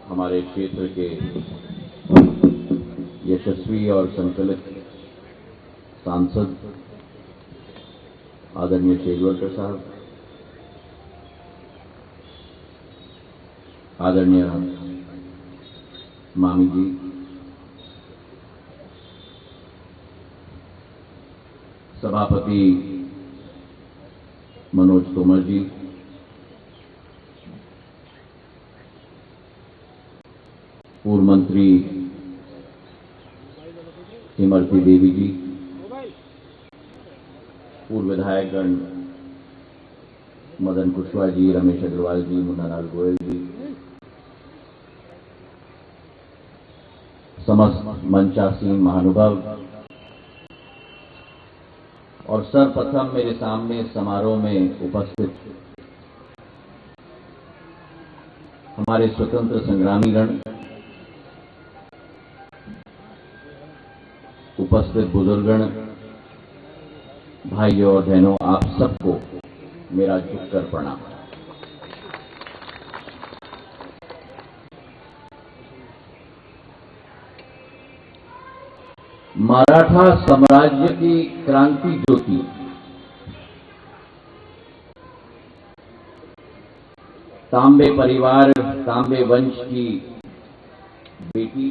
हमारे क्षेत्र के यशस्वी और संकलित सांसद आदरणीय शेजवलकर साहब, आदरणीय मामी जी, सभापति मनोज तोमर जी, पूर्व मंत्री इमरती देवी जी, पूर्व विधायकगण मदन कुशवाहा जी, रमेश अग्रवाल जी, मुन्नालाल गोयल जी, समस्त मंचासीन महानुभाव और सर्वप्रथम मेरे सामने समारोह में उपस्थित हमारे स्वतंत्र संग्रामीगण, उपस्थित बुजुर्गगण, भाइयों और बहनों, आप सबको मेरा झुककर प्रणाम। मराठा साम्राज्य की क्रांति ज्योति तांबे परिवार, तांबे वंश की बेटी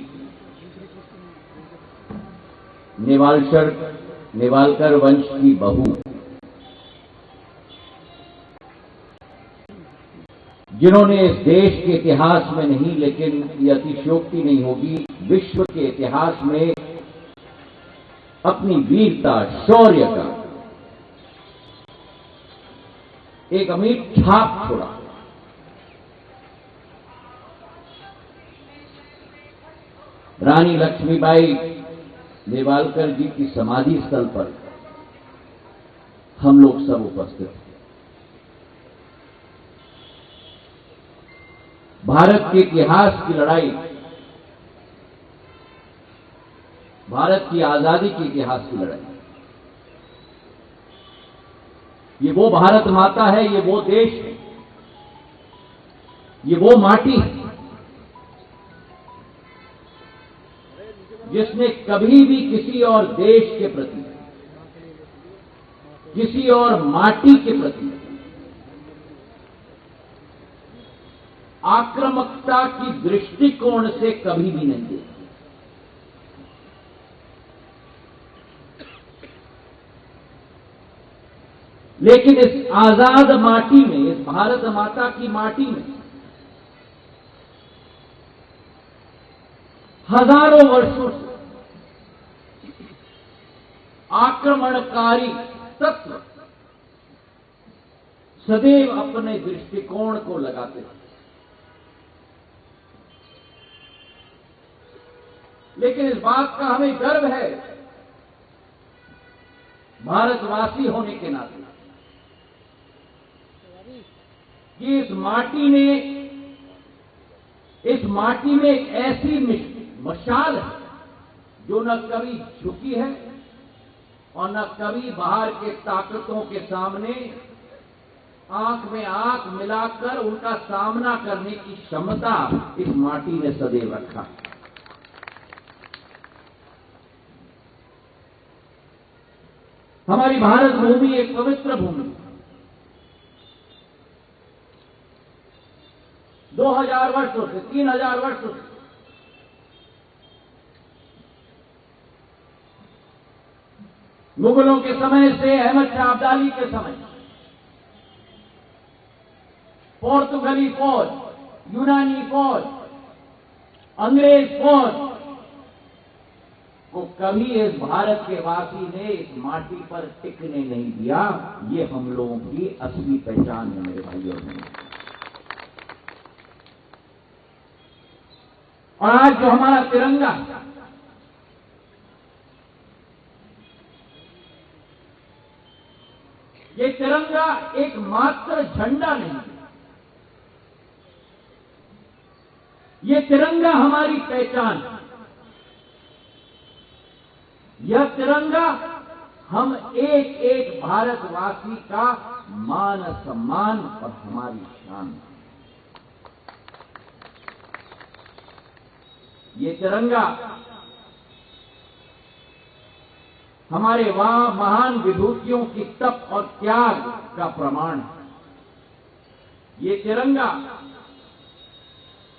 नेवालकर वंश की बहू, जिन्होंने इस देश के इतिहास में नहीं, लेकिन ये अतिशयोक्ति नहीं होगी, विश्व के इतिहास में अपनी वीरता, शौर्य का एक अमिट छाप छोड़ा। रानी लक्ष्मीबाई नेवालकर जी की समाधि स्थल पर हम लोग सब उपस्थित हैं। भारत के इतिहास की लड़ाई, भारत की आजादी के इतिहास की लड़ाई, ये वो भारत माता है, ये वो देश है, ये वो माटी है जिसने कभी भी किसी और देश के प्रति, किसी और माटी के प्रति आक्रामकता की दृष्टिकोण से कभी भी नहीं देखी। लेकिन इस आजाद माटी में, इस भारत माता की माटी में हजारों वर्षों से आक्रमणकारी तत्व सदैव अपने दृष्टिकोण को लगाते हैं। लेकिन इस बात का हमें गर्व है, भारतवासी होने के नाते, कि इस माटी में एक ऐसी मशाल है जो न कभी झुकी है और न कभी बाहर के ताकतों के सामने आंख में आंख मिलाकर उनका सामना करने की क्षमता इस माटी ने सदैव रखा। हमारी भारत भूमि एक पवित्र भूमि, 2000 वर्षों से, 3000 वर्षों से मुगलों के समय से, अहमद शाह अब्दाली के समय, पोर्तुगली फौज, यूनानी फौज, अंग्रेज फौज को कभी इस भारत के वासी ने इस माटी पर टिकने नहीं दिया। ये हम लोगों की असली पहचान है मेरे भाइयों ने। और आज जो हमारा तिरंगा, ये तिरंगा एक मात्र झंडा नहीं, ये तिरंगा हमारी पहचान है। यह तिरंगा हम एक एक भारतवासी का मान सम्मान और हमारी शान है। ये तिरंगा हमारे महान विभूतियों की तप और त्याग का प्रमाण है। ये तिरंगा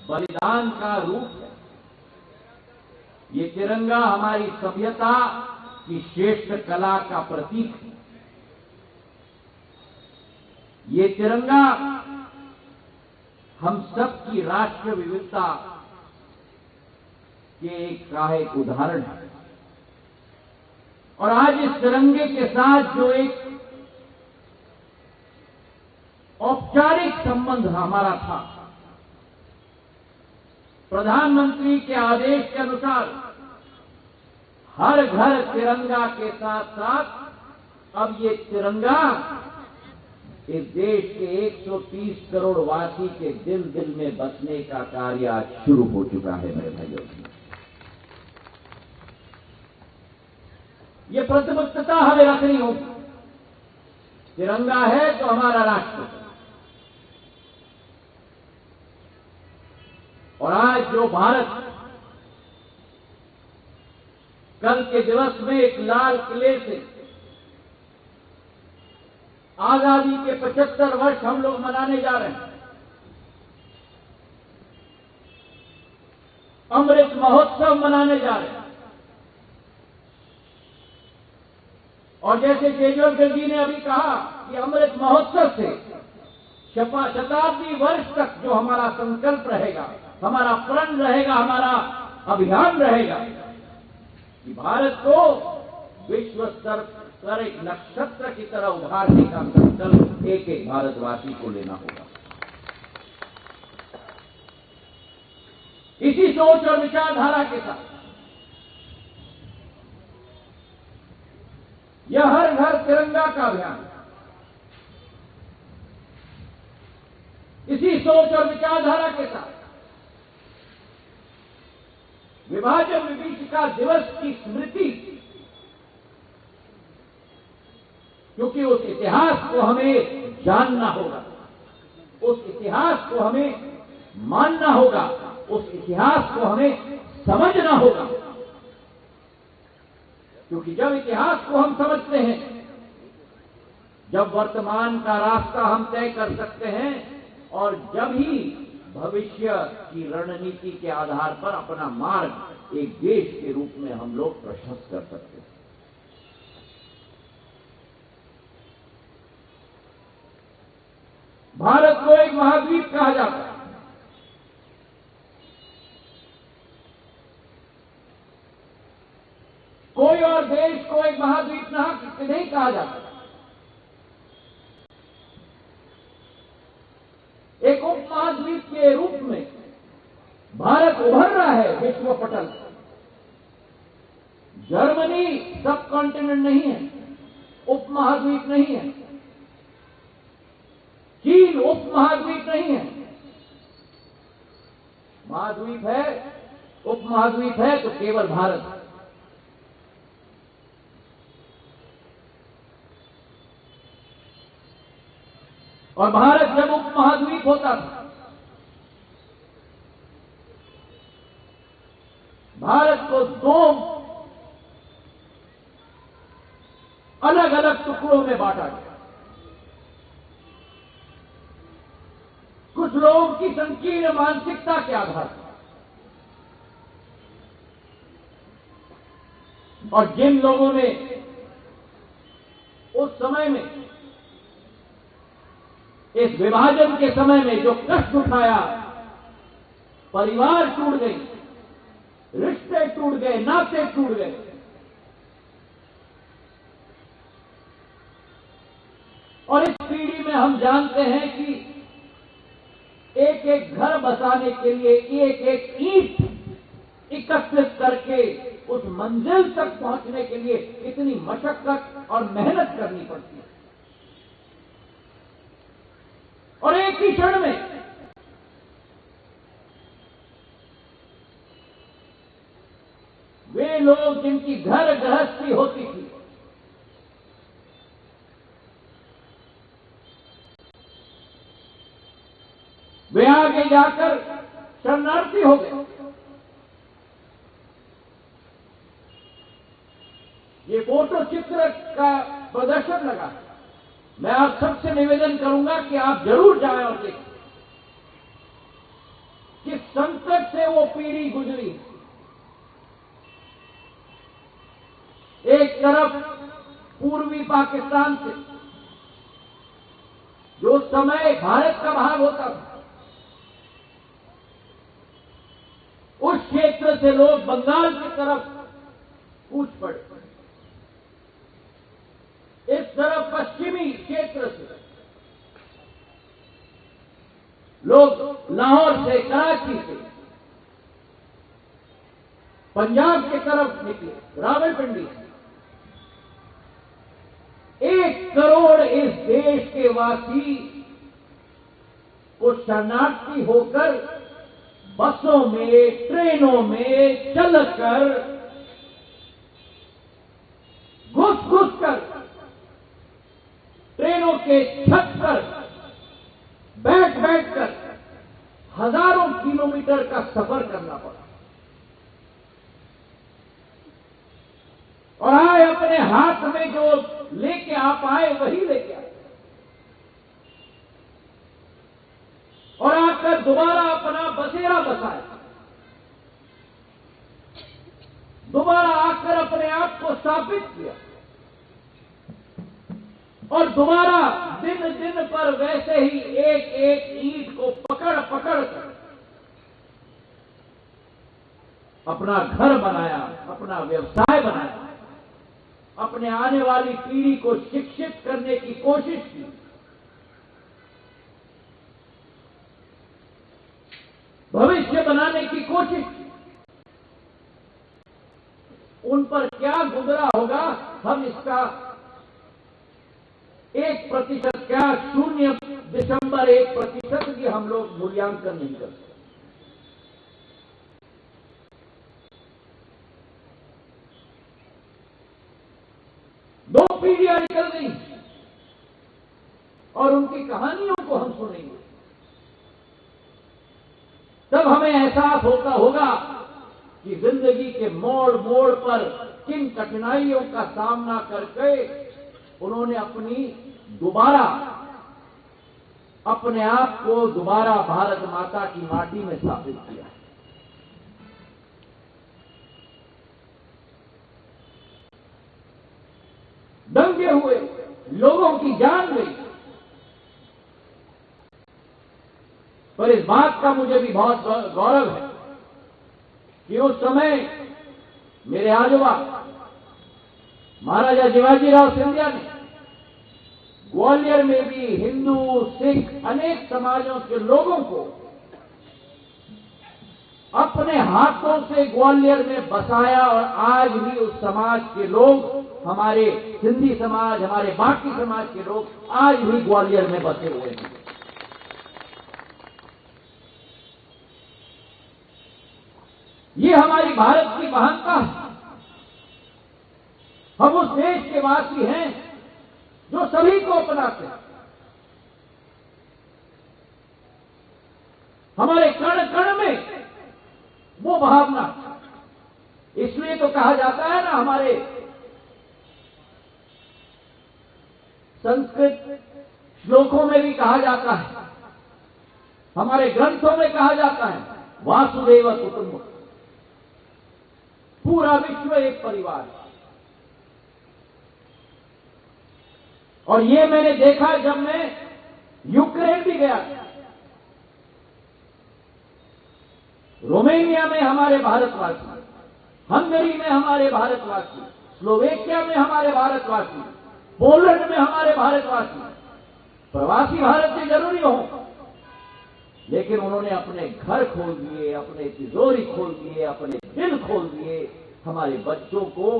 बलिदान का रूप है। ये तिरंगा हमारी सभ्यता की श्रेष्ठ कला का प्रतीक है। ये तिरंगा हम सबकी राष्ट्रीय विविधता के का एक उदाहरण है। और आज इस तिरंगे के साथ जो एक औपचारिक संबंध हमारा था, प्रधानमंत्री के आदेश के अनुसार हर घर तिरंगा के साथ साथ अब ये तिरंगा इस देश के 130 करोड़ वासी के दिल दिल में बसने का कार्य आज शुरू हो चुका है। मेरे भाइयों, ये प्रतिबद्धता हमें रखनी होगी। तिरंगा है तो हमारा राष्ट्र, और आज जो भारत कल के दिवस में एक लाल किले से आजादी के 75 वर्ष हम लोग मनाने जा रहे हैं। अमृत महोत्सव मनाने जा रहे हैं। और जैसे केजरीवाल जी ने अभी कहा कि अमृत महोत्सव से शताब्दी वर्ष तक जो हमारा संकल्प रहेगा, हमारा प्रण रहेगा, हमारा अभियान रहेगा कि भारत को विश्व स्तर पर एक नक्षत्र की तरह उभारने का संकल्प एक एक भारतवासी को लेना होगा। इसी सोच और विचारधारा के साथ यह हर घर तिरंगा का अभियान, इसी सोच और विचारधारा के साथ विभाजन विभीषिका दिवस की स्मृति, क्योंकि उस इतिहास को हमें जानना होगा, उस इतिहास को हमें मानना होगा, उस इतिहास को हमें समझना होगा। क्योंकि जब इतिहास को हम समझते हैं, जब वर्तमान का रास्ता हम तय कर सकते हैं, और जब ही भविष्य की रणनीति के आधार पर अपना मार्ग एक देश के रूप में हम लोग प्रशस्त कर सकते हैं। भारत को एक महाद्वीप कहा जाता है। कोई और देश को एक महाद्वीप नहीं कहा जाता। एक उपमहाद्वीप के रूप में भारत उभर रहा है विश्व पटल। जर्मनी सब कॉन्टिनेंट नहीं है, उपमहाद्वीप नहीं है। चीन उपमहाद्वीप नहीं है, महाद्वीप है। उपमहाद्वीप है तो केवल भारत। और भारत जब उपमहाद्वीप होता था, भारत को दो अलग अलग टुकड़ों में बांटा गया। कुछ लोगों की संकीर्ण मानसिकता के आधार पर, और जिन लोगों ने उस समय में, इस विभाजन के समय में जो कष्ट उठाया, परिवार टूट गई, रिश्ते टूट गए, नाते टूट गए, और इस पीढ़ी में हम जानते हैं कि एक एक घर बसाने के लिए एक एक ईंट एकत्रित करके उस मंजिल तक पहुंचने के लिए कितनी मशक्कत और मेहनत करनी पड़ती है। और एक ही क्षण में वे लोग जिनकी घर गृहस्थी होती थी, वे आगे जाकर शरणार्थी हो गए। ये फोटो चित्र का प्रदर्शन लगा। मैं आप सबसे निवेदन करूंगा कि आप जरूर जाएं और देखें किस संकट से वो पीढ़ी गुजरी। एक तरफ पूर्वी पाकिस्तान से, जो समय भारत का भाग होता था, उस क्षेत्र से लोग बंगाल की तरफ कूच पड़े। इस तरफ पश्चिमी क्षेत्र से लोग लाहौर से, कराची से, पंजाब की तरफ निकले, रावलपिंडी से। 1 करोड़ इस देश के वासी को शरणार्थी होकर बसों में, ट्रेनों में चलकर, घुस कर, ट्रेनों के छत पर बैठ कर हजारों किलोमीटर का सफर करना पड़ा और आए अपने हाथ में जो लेके आप आए वही लेके आए और आकर दोबारा अपना बसेरा बसाया, दोबारा आकर अपने आप को स्थापित किया और दोबारा दिन दिन पर वैसे ही एक एक ईंट को पकड़ कर अपना घर बनाया, अपना व्यवसाय बनाया, अपने आने वाली पीढ़ी को शिक्षित करने की कोशिश की। भविष्य बनाने की कोशिश की। उन पर क्या गुजरा होगा, हम इसका 1% क्या 0.1% की हम लोग मूल्यांकन नहीं कर सकते। दो पीढ़ियां निकल गई और उनकी कहानियों को हम सुनेंगे, तब हमें एहसास होता होगा कि जिंदगी के मोड़ मोड़ पर किन कठिनाइयों का सामना करके उन्होंने अपने आप को दोबारा भारत माता की माटी में स्थापित किया। दंगे हुए, लोगों की जान गई, पर इस बात का मुझे भी बहुत गौरव है कि उस समय मेरे आजोबा महाराजा शिवाजीराव सिंधिया ने ग्वालियर में भी हिंदू, सिख, अनेक समाजों के लोगों को अपने हाथों से ग्वालियर में बसाया और आज भी उस समाज के लोग, हमारे सिंधी समाज, हमारे बाकी समाज के लोग आज भी ग्वालियर में बसे हुए हैं। ये हमारी भारत की महानता है। हम उस देश के वासी हैं जो सभी को अपनाते हैं। हमारे कण कण में वो भावना, इसलिए तो कहा जाता है ना, हमारे संस्कृत श्लोकों में भी कहा जाता है, हमारे ग्रंथों में कहा जाता है, वासुदेव कुटुंब, पूरा विश्व एक परिवार है। और ये मैंने देखा जब मैं यूक्रेन भी गया, रोमेनिया में हमारे भारतवासी, हंगरी में हमारे भारतवासी, स्लोवेकिया में हमारे भारतवासी, पोलैंड में हमारे भारतवासी, प्रवासी भारतीय जरूरी हो, लेकिन उन्होंने अपने घर खोल दिए, अपने तिजोरी खोल दिए, अपने दिल खोल दिए। हमारे बच्चों को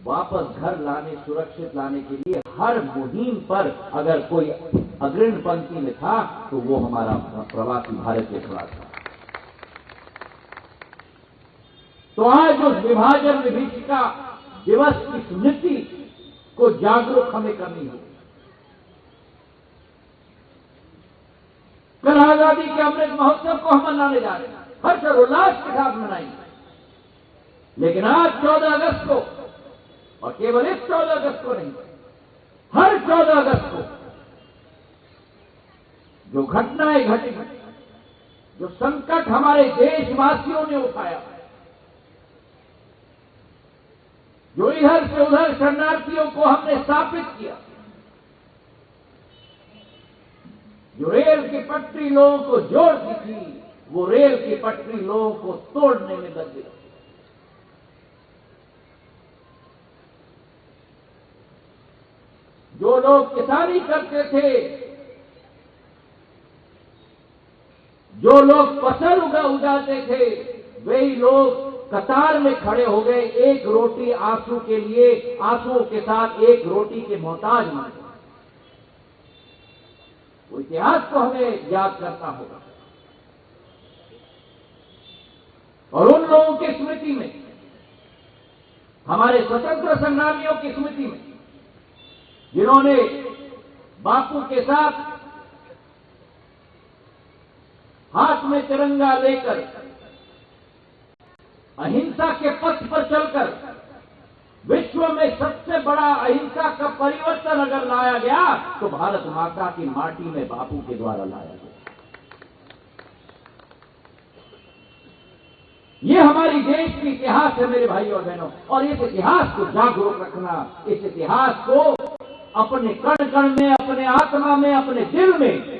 वापस घर लाने, सुरक्षित लाने के लिए हर मुहिम पर अगर कोई अग्रणी पंक्ति में था तो वो हमारा प्रवासी भारतीय खड़ा था। तो आज उस विभाजन विभीषिका दिवस की स्मृति को जागरूक हमें करनी होगी। कल आजादी के अमृत महोत्सव को हम मनाने जा रहे हैं, हर्षोल्लास के साथ मनाएंगे, लेकिन आज 14 अगस्त को और केवल इस 14 अगस्त को नहीं, हर 14 अगस्त को जो घटनाएं घटी, जो संकट हमारे देशवासियों ने उठाया, जो इधर से उधर शरणार्थियों को हमने स्थापित किया, जो रेल की पटरी लोगों को जोड़ती थी, वो रेल की पटरी लोगों को तोड़ने में लग गई। जो लोग किसानी करते थे, जो लोग फसल उगाते थे, वही लोग कतार में खड़े हो गए एक रोटी आंसू के लिए, आंसुओं के साथ एक रोटी के मोहताज बन गए। वो इतिहास को हमें याद करना होगा और उन लोगों की स्मृति में, हमारे स्वतंत्र संग्रामियों की स्मृति में, जिन्होंने बापू के साथ हाथ में तिरंगा लेकर अहिंसा के पथ पर चलकर विश्व में सबसे बड़ा अहिंसा का परिवर्तन अगर लाया गया तो भारत माता की माटी में बापू के द्वारा लाया गया। ये हमारी देश की इतिहास है मेरे भाई और बहनों, और इस इतिहास को जागरूक रखना, इस इतिहास को अपने कण कण में, अपने आत्मा में, अपने दिल में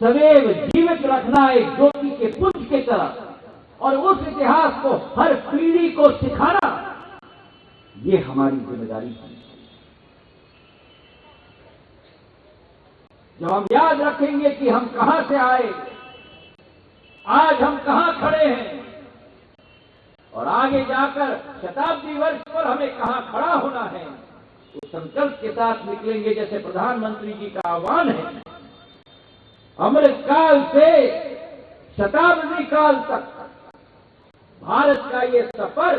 सदैव जीवित रखना एक ज्योति के पुंज की तरह, और उस इतिहास को हर पीढ़ी को सिखाना, ये हमारी जिम्मेदारी है। जब हम याद रखेंगे कि हम कहां से आए, आज हम कहां खड़े हैं, और आगे जाकर शताब्दी वर्ष पर हमें कहां खड़ा होना है, उस संकल्प के साथ निकलेंगे। जैसे प्रधानमंत्री जी का आह्वान है, अमृत काल से शताब्दी काल तक भारत का ये सफर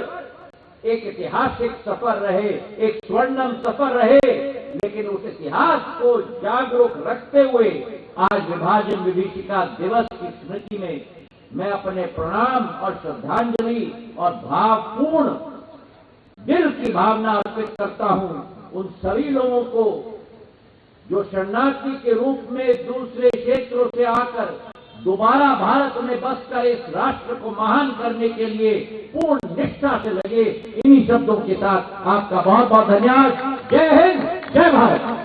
एक ऐतिहासिक सफर रहे, एक स्वर्णिम सफर रहे, लेकिन उस इतिहास को जागरूक रखते हुए आज विभाजन विभीषिका दिवस की स्मृति में मैं अपने प्रणाम और श्रद्धांजलि और भावपूर्ण दिल की भावना अर्पित करता हूं उन सभी लोगों को जो शरणार्थी के रूप में दूसरे क्षेत्रों से आकर दोबारा भारत में बसकर इस राष्ट्र को महान करने के लिए पूर्ण निष्ठा से लगे। इन्हीं शब्दों के साथ आपका बहुत बहुत धन्यवाद। जय हिंद, जय भारत।